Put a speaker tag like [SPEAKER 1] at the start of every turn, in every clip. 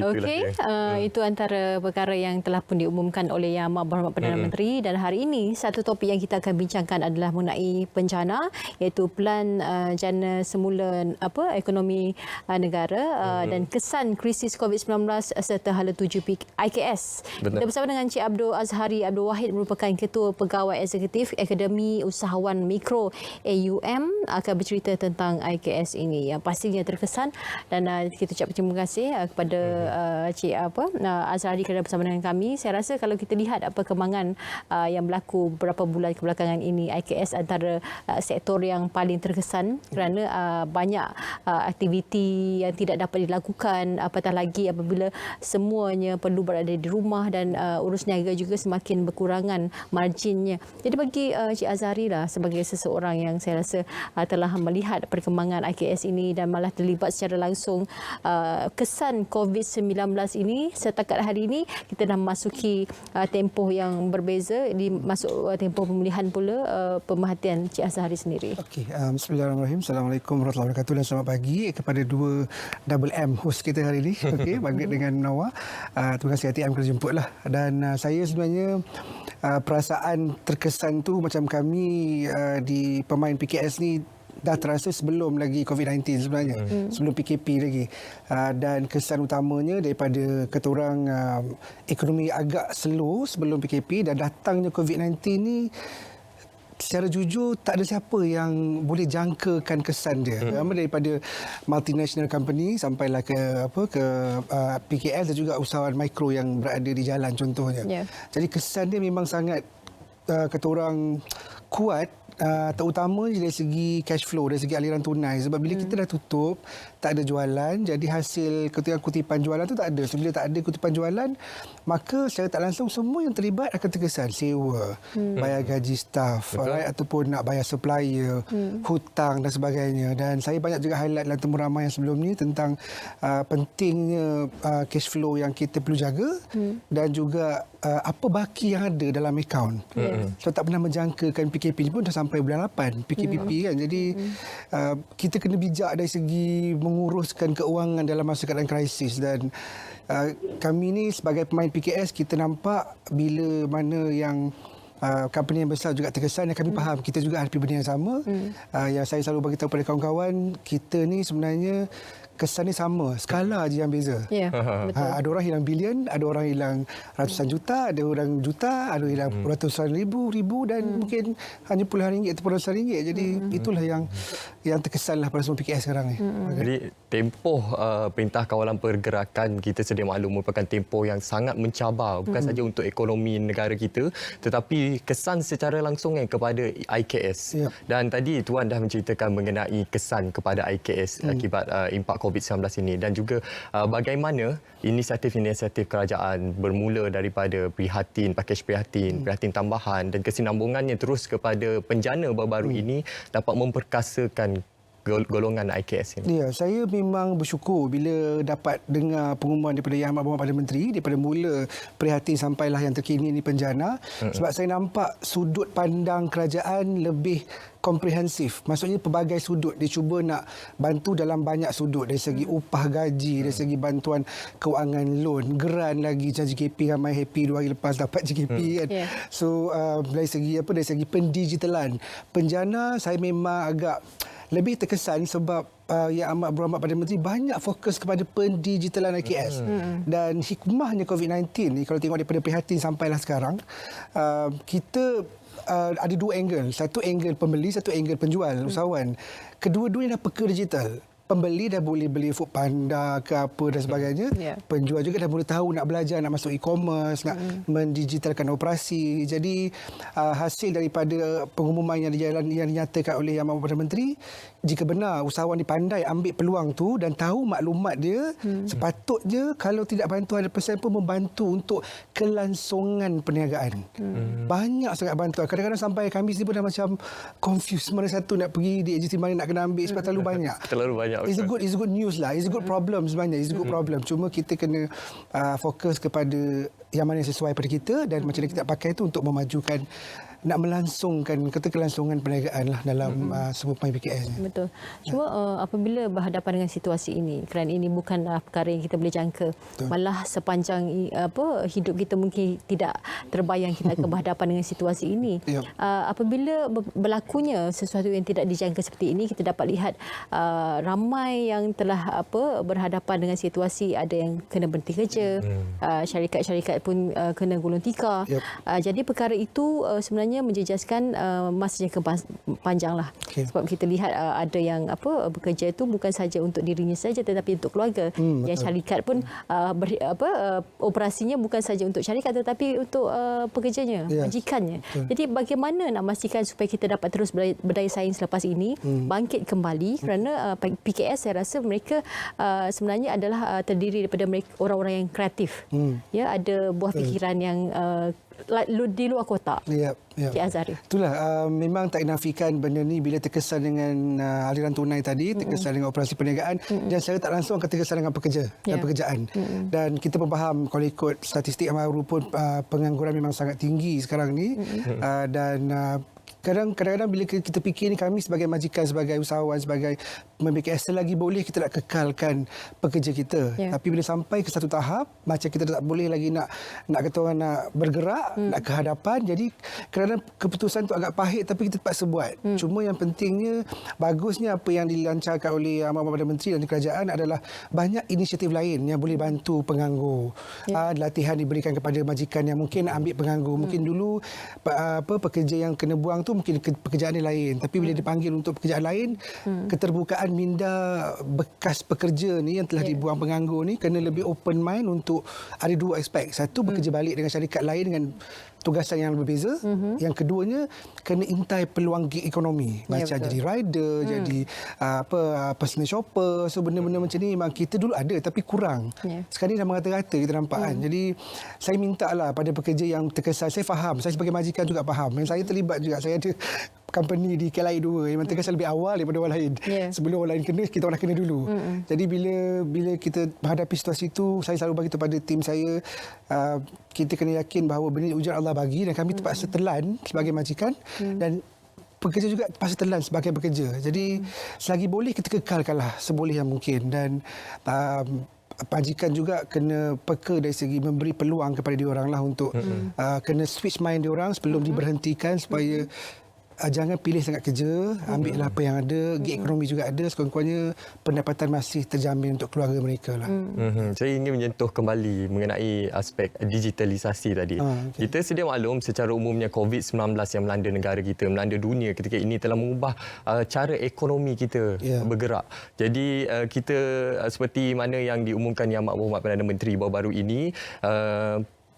[SPEAKER 1] Okey, itu antara perkara yang telah pun diumumkan oleh Yang Amat Berhormat Perdana Menteri, dan hari ini satu topik yang kita akan bincangkan adalah mengenai bencana, iaitu Pelan Jana Semula Ekonomi Negara dan kesan krisis COVID-19 serta hala tuju IKS.
[SPEAKER 2] Benar.
[SPEAKER 1] Kita bersama dengan Cik Abdul Azhari Abdul Wahid, merupakan Ketua Pegawai Eksekutif Akademi Usahawan Mikro AUM, akan bercerita tentang IKS ini yang pastinya terkesan, dan kita ucap terima kasih kepada Cik Azhari kerana bersama dengan kami. Saya rasa kalau kita lihat perkembangan yang berlaku beberapa bulan kebelakangan ini, IKS antara sektor yang paling terkesan kerana banyak aktiviti yang tidak dapat dilakukan, apatah lagi apabila semuanya perlu berada di rumah dan urus niaga juga semakin berkurangan marginnya. Jadi bagi Cik Azhari lah, sebagai seseorang yang saya rasa telah melihat perkembangan IKS ini dan malah terlibat secara langsung, kesan COVID-19 ini setakat hari ini kita dah memasuki tempoh yang berbeza, masuk tempoh pemulihan pula. Pemerhatian Cik Azhari sendiri.
[SPEAKER 3] Okey, bismillahirrahmanirrahim. Assalamualaikum warahmatullahi wabarakatuh dan selamat pagi kepada dua double M host kita hari ini. Okey, Magnet dengan Munawar. Terima kasih ATM kerana jemputlah. Dan saya sebenarnya perasaan terkesan tu macam kami di pemain PKS ni dah terasa sebelum lagi COVID-19 sebenarnya, sebelum PKP lagi. Dan kesan utamanya daripada kata orang ekonomi agak slow sebelum PKP, dan datangnya COVID-19 ni secara jujur tak ada siapa yang boleh jangkakan kesan dia. Daripada multinational company sampailah ke PKS dan juga usahawan mikro yang berada di jalan contohnya. Jadi kesan dia memang sangat kata orang kuat, terutama dari segi cash flow, dari segi aliran tunai. Sebab bila kita dah tutup, tak ada jualan, jadi hasil kutipan jualan tu tak ada. So, bila tak ada kutipan jualan, maka secara tak langsung semua yang terlibat akan terkesan. Sewa, bayar gaji staff, ataupun nak bayar supplier, hutang dan sebagainya. Dan saya banyak juga highlight dalam temu ramai yang sebelum ni tentang pentingnya cash flow yang kita perlu jaga, dan juga apa baki yang ada dalam akaun. So, tak pernah menjangkakan PKP ni pun dah sampai bulan 8 PKPP kan. Jadi kita kena bijak dari segi menguruskan keuangan dalam masa keadaan krisis. Dan kami ni sebagai pemain PKS, kita nampak bila mana yang company yang besar juga terkesan, dan kami faham kita juga hadapi benda yang sama. Yang saya selalu bagi tahu pada kawan-kawan, kita ni sebenarnya kesan ni sama, skala aja yang beza. Ada orang hilang bilion, ada orang hilang ratusan juta, ada orang juta, ada hilang ratusan ribu, dan mungkin hanya puluhan ringgit atau ratusan ringgit. Jadi itulah yang terkesanlah pada semua PKS sekarang ni.
[SPEAKER 2] Jadi tempoh Perintah Kawalan Pergerakan kita sedia maklum merupakan tempoh yang sangat mencabar, bukan saja untuk ekonomi negara kita, tetapi kesan secara langsung kepada IKS. Dan tadi Tuan dah menceritakan mengenai kesan kepada IKS akibat impak COVID-19 ini, dan juga bagaimana inisiatif-inisiatif kerajaan bermula daripada pakej prihatin tambahan, dan kesinambungannya terus kepada penjana baru-baru ini dapat memperkasakan golongan IKS ini.
[SPEAKER 3] Ya, saya memang bersyukur bila dapat dengar pengumuman daripada Yang Amat Berhormat Perdana Menteri, daripada mula prihatin sampailah yang terkini ini penjana. Sebab saya nampak sudut pandang kerajaan lebih komprehensif. Maksudnya pelbagai sudut. Dia cuba nak bantu dalam banyak sudut. Dari segi upah gaji, dari segi bantuan keuangan loan, geran lagi macam JKP, ramai happy 2 hari lepas dapat JKP kan. So dari segi pendigitalan. Penjana saya memang agak lebih terkesan sebab Yang Amat Berhormat Perdana Menteri banyak fokus kepada pendigitalan IKS. Dan hikmahnya COVID-19 ni, kalau tengok daripada prihatin sampailah sekarang, kita ada dua angle. Satu angle pembeli, satu angle penjual, usahawan. Kedua-duanya dah peka digital. Pembeli dah boleh beli Foodpanda ke apa dan sebagainya. Penjual juga dah boleh tahu nak belajar, nak masuk e-commerce, nak mendigitalkan operasi. Jadi hasil daripada pengumuman yang dinyatakan oleh Yang Amat Perdana Menteri, jika benar usahawan dipandai ambil peluang tu dan tahu maklumat dia, sepatutnya kalau tidak bantu 100% pun membantu untuk kelangsungan perniagaan. Banyak sangat bantuan. Kadang-kadang sampai kami sendiri pun dah macam confused mana satu nak pergi, di agensi mana nak kena ambil, sebab terlalu banyak.
[SPEAKER 2] Terlalu banyak.
[SPEAKER 3] It's a good news lah. It's a good problem sebenarnya. It's a good problem. Cuma kita kena fokus kepada yang mana yang sesuai pada kita, dan macam mana kita pakai itu untuk memajukan nak melangsungkan kelangsungan perniagaan lah dalam semua pemain PKS ni.
[SPEAKER 1] Betul. Cuma apabila berhadapan dengan situasi ini, kerana ini bukanlah perkara yang kita boleh jangka.
[SPEAKER 3] Betul.
[SPEAKER 1] Malah sepanjang hidup kita mungkin tidak terbayang kita akan berhadapan dengan situasi ini.
[SPEAKER 3] Yep.
[SPEAKER 1] Apabila berlakunya sesuatu yang tidak dijangka seperti ini, kita dapat lihat ramai yang telah berhadapan dengan situasi, ada yang kena berhenti kerja, syarikat-syarikat pun kena gulung tikar.
[SPEAKER 3] Yep.
[SPEAKER 1] Jadi perkara itu sebenarnya menjejaskan masa jangka panjang lah.
[SPEAKER 3] Okey.
[SPEAKER 1] Sebab kita lihat ada yang bekerja itu bukan saja untuk dirinya saja tetapi untuk keluarga. Yang syarikat pun operasinya bukan saja untuk syarikat tetapi untuk pekerjanya, majikannya. Jadi bagaimana nak memastikan supaya kita dapat terus berdaya saing selepas ini, bangkit kembali, kerana PKS saya rasa mereka sebenarnya adalah terdiri daripada mereka, orang-orang yang kreatif. Ya, ada buah fikiran yang di luar kotak.
[SPEAKER 3] Ya.
[SPEAKER 1] Cik Azhari.
[SPEAKER 3] Itulah memang tak dinafikan benda ni bila terkesan dengan aliran tunai tadi, terkesan dengan operasi perniagaan dan secara tak langsung akan terkesan dengan pekerja dan pekerjaan. Dan kita pun faham kalau ikut statistik yang baru pun pengangguran memang sangat tinggi sekarang ni. Dan kadang-kadang bila kita fikir ni, kami sebagai majikan, sebagai usahawan, sebagai PKS, selagi boleh kita nak kekalkan pekerja kita. Tapi bila sampai ke satu tahap macam kita tak boleh lagi nak kata orang nak bergerak, nak ke hadapan. Jadi kadang-kadang keputusan tu agak pahit tapi kita terpaksa buat. Cuma yang pentingnya, bagusnya apa yang dilancarkan oleh Amat Perdana Menteri dan kerajaan adalah banyak inisiatif lain yang boleh bantu penganggur. Latihan diberikan kepada majikan yang mungkin nak ambil penganggur. Mungkin dulu pekerja yang kena buang tu mungkin pekerjaan dia lain, tapi bila dipanggil untuk pekerjaan lain, keterbukaan minda bekas pekerja ni yang telah dibuang penganggur ni kena lebih open mind untuk ada dua aspek. Satu, bekerja balik dengan syarikat lain dengan tugasan yang berbeza. Yang keduanya, kena intai peluang gig ekonomi. Macam jadi rider, jadi personal shopper. So benda-benda macam ni memang kita dulu ada tapi kurang. Sekarang ni dah merata-rata kita nampak kan. Jadi saya minta lah pada pekerja yang terkesan, saya faham, saya sebagai majikan juga faham. Dan saya terlibat juga, saya ada company di KLI 2 yang terkesan lebih awal daripada orang lain. Sebelum orang lain kena, kita orang kena dulu. Jadi bila kita menghadapi situasi itu, saya selalu bagi kepada tim saya, kita kena yakin bahawa benda ujian Allah bagi dan kami terpaksa telan sebagai majikan dan pekerja juga terpaksa telan sebagai pekerja. Jadi selagi boleh kita kekalkanlah seboleh yang mungkin. Dan majikan juga kena peka dari segi memberi peluang kepada diorang lah untuk kena switch mind diorang sebelum diberhentikan supaya jangan pilih sangat kerja, ambillah apa yang ada, gig ekonomi juga ada, sekurang-kurangnya pendapatan masih terjamin untuk keluarga mereka lah.
[SPEAKER 2] Saya ingin menyentuh kembali mengenai aspek digitalisasi tadi. Kita sedia maklum secara umumnya COVID-19 yang melanda negara kita, melanda dunia ketika ini telah mengubah cara ekonomi kita bergerak. Jadi kita seperti mana yang diumumkan Yang Amat Perdana Menteri baru-baru ini,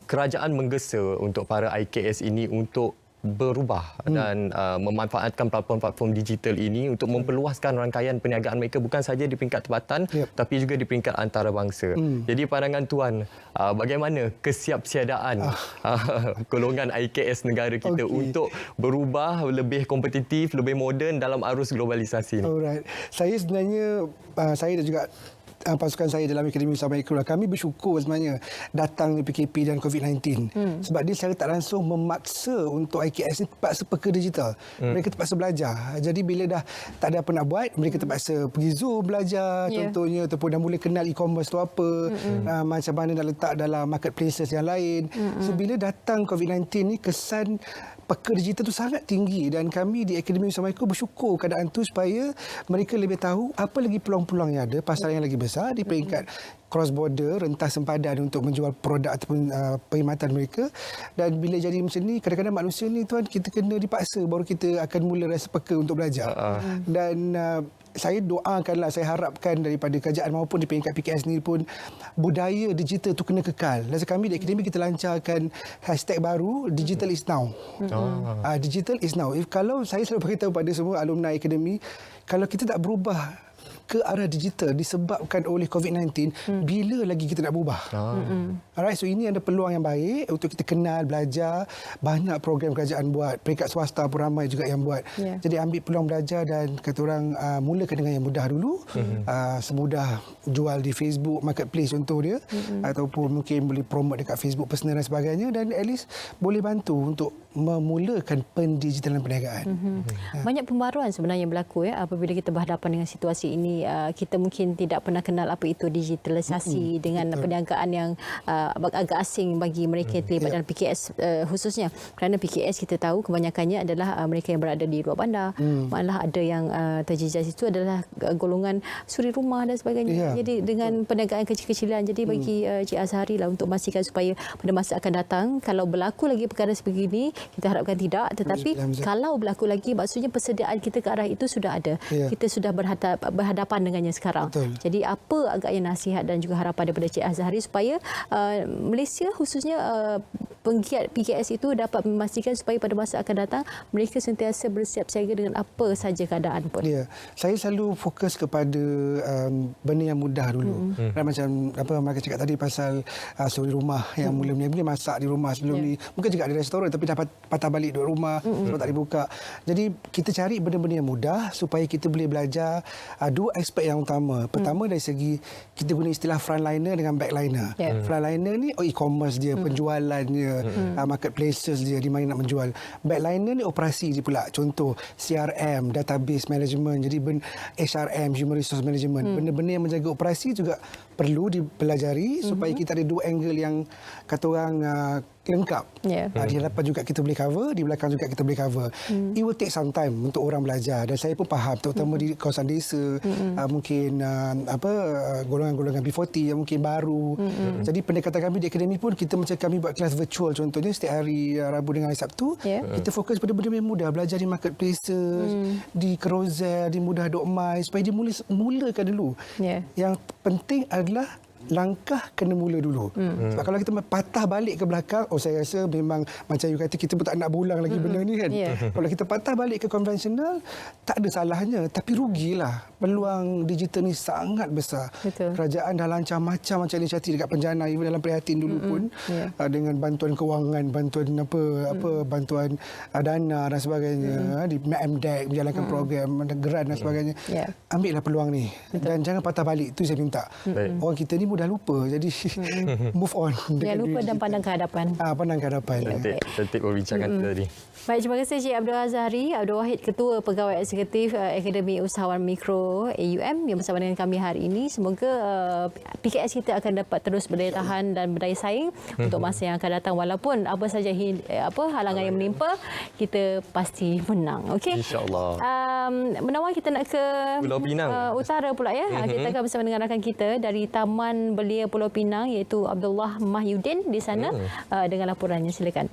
[SPEAKER 2] kerajaan menggesa untuk para IKS ini untuk berubah dan memanfaatkan platform-platform digital ini untuk memperluaskan rangkaian perniagaan mereka bukan saja di peringkat tempatan tapi juga di peringkat antarabangsa. Jadi pandangan tuan, bagaimana kesiapsiadaan golongan IKS negara kita untuk berubah lebih kompetitif, lebih moden dalam arus globalisasi ini?
[SPEAKER 3] Alright. Saya sebenarnya saya dan juga pasukan saya dalam Akademi Usaha Mikro, kami bersyukur sebenarnya datangnya PKP dan COVID-19 sebab dia secara tak langsung memaksa untuk IKS ni terpaksa peka digital. Mereka terpaksa belajar. Jadi bila dah tak ada apa nak buat, mereka terpaksa pergi Zoom belajar contohnya, ataupun dah mula kenal e-commerce tu apa, macam mana nak letak dalam marketplaces yang lain. So bila datang COVID-19 ni, kesan peka digital tu sangat tinggi dan kami di Akademi Usaha Mikro bersyukur keadaan tu supaya mereka lebih tahu apa lagi peluang-peluang yang ada, pasar yang lagi besar di peringkat cross border, rentas sempadan untuk menjual produk ataupun perkhidmatan mereka. Dan bila jadi macam ni, kadang-kadang manusia ni tuan, kita kena dipaksa baru kita akan mula rasa peka untuk belajar. Dan saya doakanlah, saya harapkan daripada kerajaan maupun di peringkat PKS ni pun budaya digital tu kena kekal. Dan kami di akademi kita lancarkan hashtag baru, Digital is Now. Digital is Now. Kalau saya selalu beritahu pada semua alumni akademi, kalau kita tak berubah ke arah digital disebabkan oleh COVID-19, bila lagi kita nak berubah? Alright, so ini ada peluang yang baik untuk kita kenal, belajar. Banyak program kerajaan buat, peringkat swasta pun ramai juga yang buat. Jadi ambil peluang belajar dan kata orang mulakan dengan yang mudah dulu. Semudah jual di Facebook Marketplace contoh dia, ataupun mungkin boleh promote dekat Facebook personal dan sebagainya, dan at least boleh bantu untuk memulakan pendigitalan perniagaan.
[SPEAKER 1] Banyak pembaruan sebenarnya berlaku apabila kita berhadapan dengan situasi ini. Kita mungkin tidak pernah kenal apa itu digitalisasi dengan perniagaan yang agak asing bagi mereka yang terlibat dalam PKS khususnya. Kerana PKS kita tahu kebanyakannya adalah mereka yang berada di luar bandar. Malah ada yang terjejas itu adalah golongan suri rumah dan sebagainya. Jadi dengan perniagaan kecil-kecilan. Jadi bagi Cik Azhari lah untuk memastikan supaya pada masa akan datang kalau berlaku lagi perkara sebegini, kita harapkan tidak, tetapi kalau berlaku lagi maksudnya persediaan kita ke arah itu sudah ada. Kita sudah berhadapan dengannya sekarang. Jadi apa agaknya nasihat dan juga harapan daripada Cik Azhari supaya Malaysia khususnya penggiat PKS itu dapat memastikan supaya pada masa akan datang mereka sentiasa bersiap siaga dengan apa saja keadaan pun.
[SPEAKER 3] Ya, saya selalu fokus kepada benda yang mudah dulu. Macam apa mereka cakap tadi pasal suri rumah yang mula-mula masak di rumah sebelum ni. Mungkin juga ada restoran tapi dapat patah balik duduk rumah sebab tak dibuka. Jadi kita cari benda-benda yang mudah supaya kita boleh belajar dua aspek yang utama. Pertama dari segi kita guna istilah frontliner dengan backliner. Frontliner ni e-commerce dia, penjualannya, marketplaces dia di mana nak menjual. Backliner ni operasi dia pula. Contoh CRM, database management, jadi HRM, human resource management. Benda-benda yang menjaga operasi juga perlu dipelajari supaya kita ada dua angle yang kata orang lengkap. Di hadapan juga kita boleh cover, di belakang juga kita boleh cover. It will take some time untuk orang belajar dan saya pun faham terutama di kawasan desa, mungkin golongan-golongan B40 yang mungkin baru. Jadi pendekatan kami di akademi pun kita macam kami buat kelas virtual contohnya setiap hari Rabu dengan hari Sabtu. Kita fokus pada benda yang mudah, belajar di marketplaces, di Carousel, di Mudah.my supaya dia mulakan dulu. Yang penting adalah langkah kena mula dulu. Sebab kalau kita patah balik ke belakang, saya rasa memang macam you kata kita pun tak nak berulang lagi benda ni kan. Kalau kita patah balik ke konvensional, tak ada salahnya. Tapi rugilah. Peluang digital ni sangat besar. Kerajaan dah lancar macam-macam inisiatif dekat penjana, even dalam prihatin dulu pun dengan bantuan kewangan, bantuan bantuan dana dan sebagainya, di MDEC menjalankan program, geran dan sebagainya. Ambillah peluang ni dan jangan patah balik. Itu saya minta. Orang kita ni dah lupa, jadi move on.
[SPEAKER 1] Jangan lupa dan pandang ke hadapan.
[SPEAKER 3] Pandang ke hadapan.
[SPEAKER 2] Cantik perbincangan kita tadi.
[SPEAKER 1] Baik, terima kasih Cik Abdul Azhari Abdul Wahid, Ketua Pegawai Eksekutif Akademi Usahawan Mikro AUM yang bersama dengan kami hari ini. Semoga PKS kita akan dapat terus berdaya tahan dan berdaya saing untuk masa yang akan datang, walaupun apa saja halangan yang menimpa, kita pasti menang. Okey.
[SPEAKER 2] InsyaAllah.
[SPEAKER 1] Menawar kita nak ke
[SPEAKER 2] Pulau Pinang.
[SPEAKER 1] utara pula ya. Kita akan bersama dengan rakan kita dari Taman Belia Pulau Pinang iaitu Abdullah Mahyudin di sana dengan laporannya. Silakan.